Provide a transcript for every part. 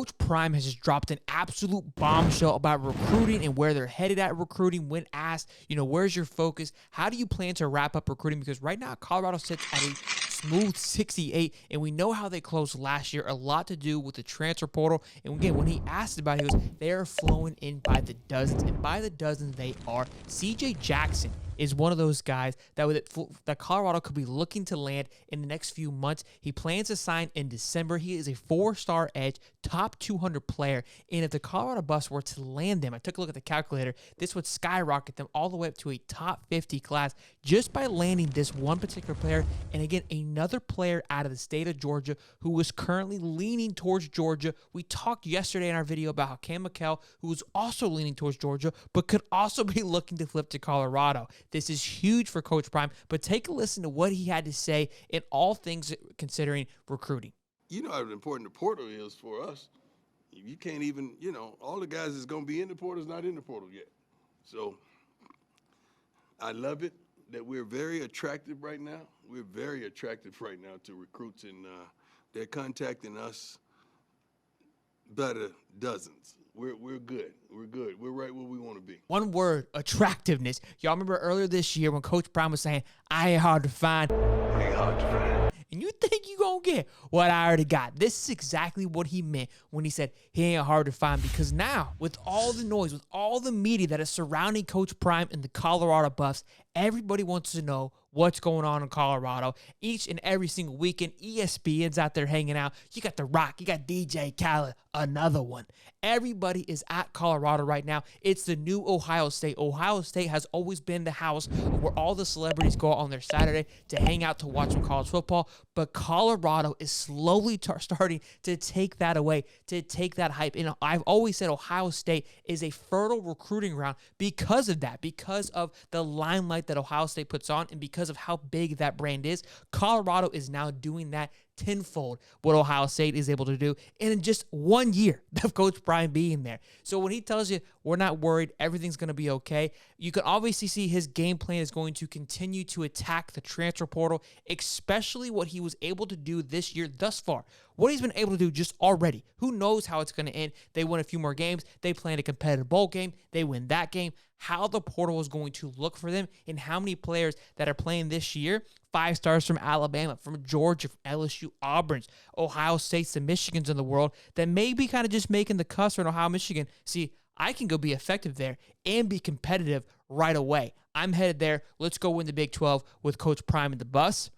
Coach Prime has just dropped an absolute bombshell about recruiting and where they're headed at recruiting. When asked, where's your focus? How do you plan to wrap up recruiting? Because right now, Colorado sits at a smooth 68, and we know how they closed last year. A lot to do with the transfer portal. And again, when he asked about it, he goes, they are flowing in by the dozens, and by the dozens they are. CJ Jackson is one of those guys that Colorado could be looking to land in the next few months. He plans to sign in December. He is a 4-star edge, top 200 player. And if the Colorado Buffs were to land them, I took a look at the calculator, this would skyrocket them all the way up to a top 50 class just by landing this one particular player. And again, another player out of the state of Georgia who is currently leaning towards Georgia. We talked yesterday in our video about how Cam McHale, who is also leaning towards Georgia, but could also be looking to flip to Colorado. This is huge for Coach Prime, but take a listen to what he had to say in all things considering recruiting. You know how important the portal is for us. You can't even, all the guys that's going to be in the portal is not in the portal yet. So I love it that we're very attractive right now. We're very attractive right now to recruits, and they're contacting us by the dozens. We're good. We're good. We're right where we want to be. One word, attractiveness. Y'all remember earlier this year when Coach Prime was saying, I ain't hard to find. I ain't hard to find. And you think you gonna get what I already got. This is exactly what he meant when he said he ain't hard to find, because now, with all the noise, with all the media that is surrounding Coach Prime and the Colorado Buffs, everybody wants to know what's going on in Colorado. Each and every single weekend, ESPN's out there hanging out. You got The Rock, you got DJ Khaled, another one. Everybody is at Colorado right now. It's the new Ohio State. Ohio State has always been the house where all the celebrities go on their Saturday to hang out to watch some college football. But Colorado is slowly starting to take that away, to take that hype. And I've always said Ohio State is a fertile recruiting ground because of that, because of the limelight that Ohio State puts on, and because of how big that brand is. Colorado is now doing that tenfold what Ohio State is able to do in just 1 year of Coach Prime being there. So when he tells you we're not worried, everything's going to be okay, you can obviously see his game plan is going to continue to attack the transfer portal, especially what he was able to do this year thus far. What he's been able to do just already. Who knows how it's going to end? They win a few more games. They play in a competitive bowl game. They win that game. How the portal is going to look for them, and how many players that are playing this year, 5 stars from Alabama, from Georgia, from LSU, Auburn's, Ohio State's, the Michigans in the world that may be kind of just making the cusp in Ohio, Michigan. See, I can go be effective there and be competitive right away. I'm headed there. Let's go win the Big 12 with Coach Prime and the Bus.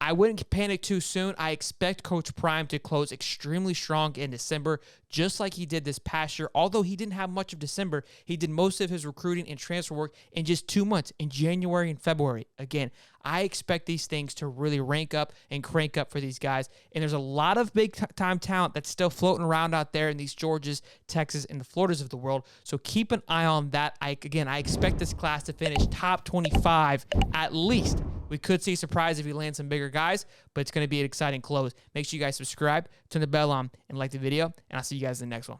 I wouldn't panic too soon. I expect Coach Prime to close extremely strong in December, just like he did this past year. Although he didn't have much of December, he did most of his recruiting and transfer work in just 2 months, in January and February. Again, I expect these things to really rank up and crank up for these guys. And there's a lot of big-time talent that's still floating around out there in these Georgias, Texas, and the Floridas of the world. So keep an eye on that. I expect this class to finish top 25 at least. We could see a surprise if we land some bigger guys, but it's going to be an exciting close. Make sure you guys subscribe, turn the bell on, and like the video, and I'll see you guys in the next one.